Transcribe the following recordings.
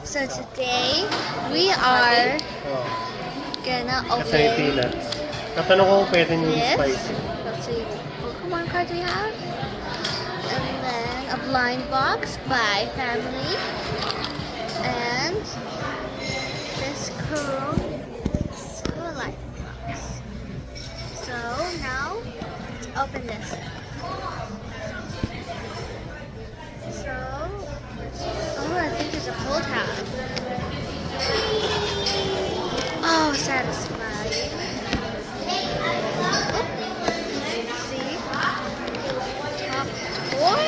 So today we are Oh, gonna kasi may open peanuts. Natanong ko kung pwede yung this. spicy. Let's see what Pokemon cards we have. And then a blind box by family. And this cool light box. So now let's open this. So I think there's a pull tab. Oh, satisfying. Let's see. Top toy.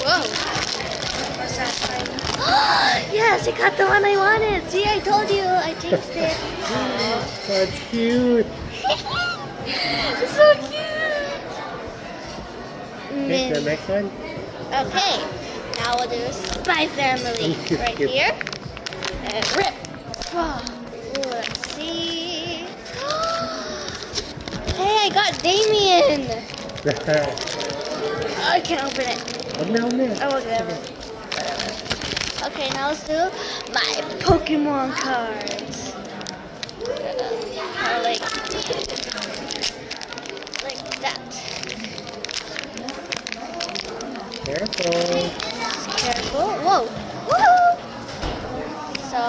Whoa. More satisfying. Yes, I got the one I wanted. See, I told you. I changed it. That's cute. It's so cute. Okay, the next one. Okay, now we'll do Spy Family right here. And rip. Oh, let's see. Hey, I got Damien. I can't open it. Wag na. Oh, whatever. Okay, now let's do my Pokemon cards. Like that. Careful. Careful. Whoa. Woohoo! So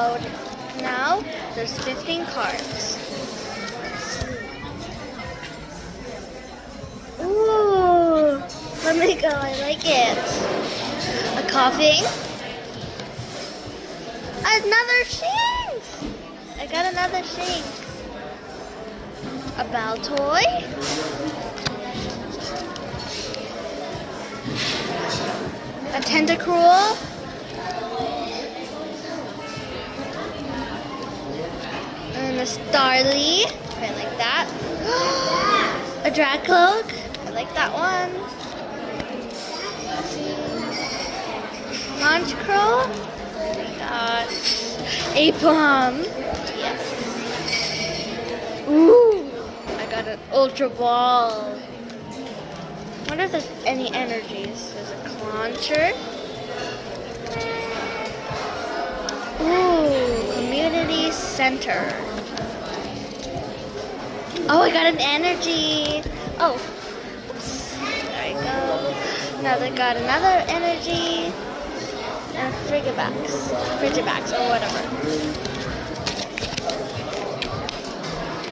now there's 15 cards. Ooh. Let me go. I like it. A coughing. Another Shinx. I got another Shinx. A Baltoy. A Tentacruel. And a Starly. I like that. A Dracloak. I like that one. Honchkrow. We got a Bomb. Yes. Ooh. I got an Ultra Ball. I wonder if there's any energies. There's a Clauncher. Ooh, Community Center. Oh, I got an energy. Oh, oops. There we go. Now they got another energy and a Frigibax or whatever.